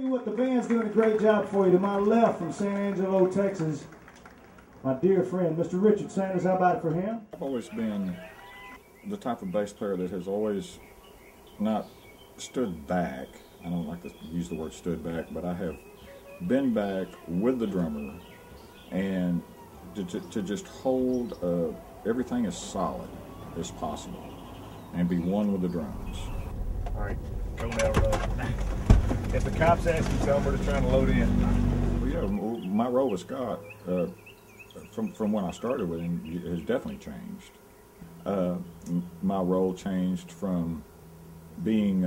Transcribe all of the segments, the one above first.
Tell you what, the band's doing a great job for you. To my left from San Angelo, Texas, my dear friend, Mr. Richard Sanders. How about it for him? I've always been the type of bass player that has always not stood back. I don't like to use the word stood back, but I have been back with the drummer and to just hold everything as solid as possible and be one with the drums. All right, go now, road. If the cops ask you, tell them we're just trying to load in. Well, yeah, my role with Scott, from when I started with him, has definitely changed. My role changed from being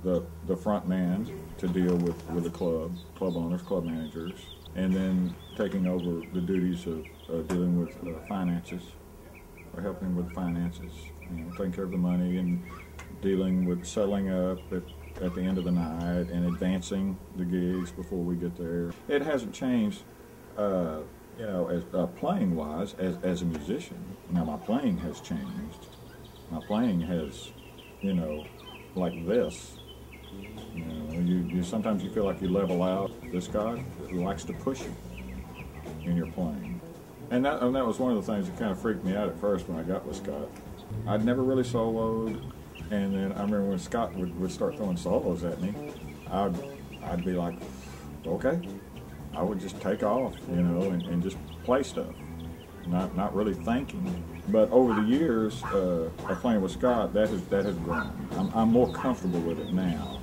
the front man to deal with the club owners, club managers, and then taking over the duties of dealing with finances, or helping with finances, taking care of the money and dealing with settling up at the end of the night and advancing the gigs before we get there. It hasn't changed, as playing wise as a musician. Now my playing has changed. My playing has, like this. You sometimes you feel like you level out. This guy likes to push you in your playing, and that was one of the things that kind of freaked me out at first when I got with Scott. I'd never really soloed, and then I remember when Scott would start throwing solos at me, I'd be like, okay. I would just take off, and just play stuff, not really thinking. But over the years of playing with Scott, that has grown. I'm more comfortable with it now.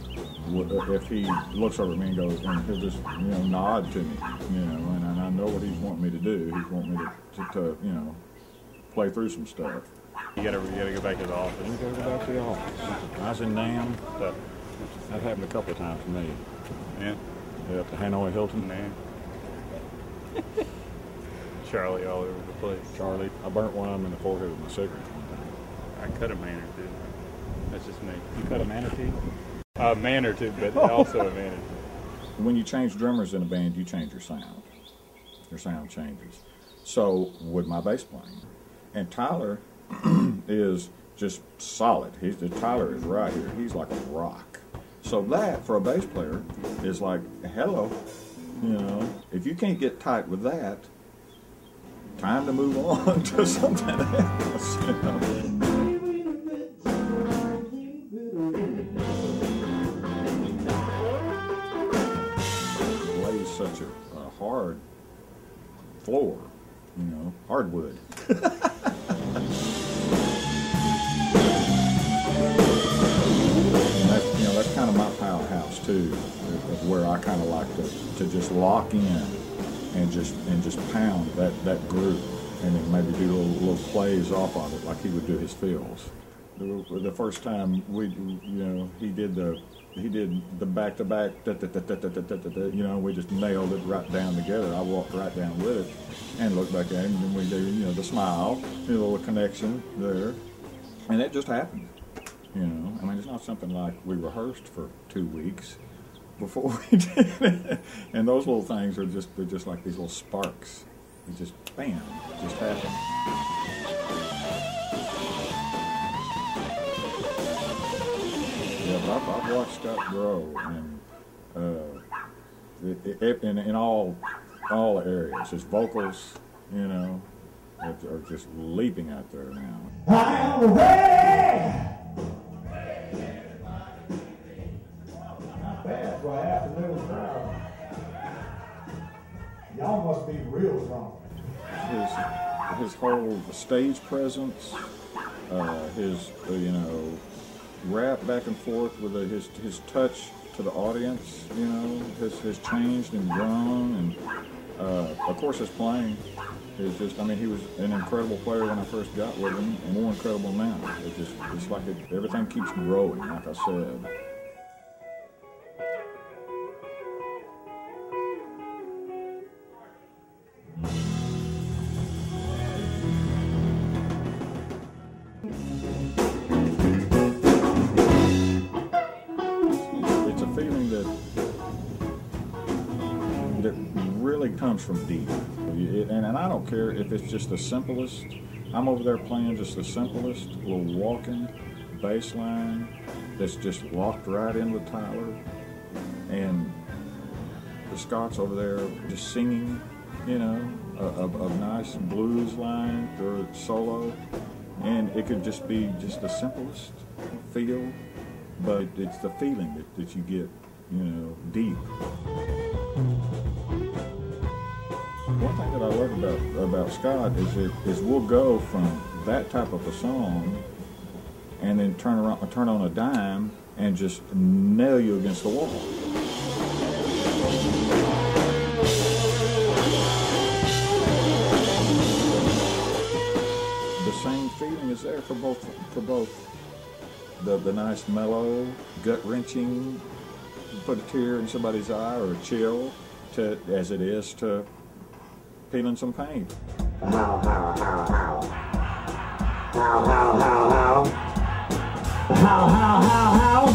If he looks over at me and goes, and he'll just nod to me, and I know what he's wanting me to do. He's wanting me to play through some stuff. You gotta go back to the office. We gotta go back to the office. I was in Nam. That happened a couple of times to me. Yeah. Yeah, at the Hanoi Hilton. Man. Charlie all over the place. Charlie, I burnt one of them in the forehead with my cigarette one time. I cut a man or two. That's just me. You cut a manatee? A man or two, but also a manatee. When you change drummers in a band, you change your sound. Your sound changes. So with my bass playing, and Tyler is just solid. Tyler is right here. He's like a rock. So that, for a bass player, is like, hello, if you can't get tight with that, time to move on to something else, Lays such a hard floor, hardwood. That's kind of my powerhouse too, of where I kind of like to just lock in and just pound that groove, and then maybe do little plays off of it like he would do his fills. The first time he did the back to back, we just nailed it right down together. I walked right down with it and looked back at him, and then we did the smile, a little connection there, and it just happened. It's not something like we rehearsed for 2 weeks before we did it. And those little things they're just like these little sparks. It just, bam, just happened. Yeah, but I've watched Scott grow, and in all areas. His vocals, are just leaping out there now. I'm ready! Bad for an afternoon crowd. Y'all must be real drunk. His whole stage presence, his rap back and forth with his touch to the audience, has changed and grown, and of course his playing is just. He was an incredible player when I first got with him, and more incredible now. It's like everything keeps growing, like I said. That really comes from deep, and I don't care if it's just the simplest. I'm over there playing just the simplest little walking bass line that's just locked right in with Tyler, and of Scots over there just singing, you know, a nice blues line or solo, and it could just be just the simplest feel, but it's the feeling that you get, you know, deep. One thing that I love about Scott is we'll go from that type of a song and then turn on a dime and just nail you against the wall. The same feeling is there for both the nice mellow, gut-wrenching, put a tear in somebody's eye or a chill, as it is to feeling some pain. How, how, how, how. How, how, how, how. How, how, how, how.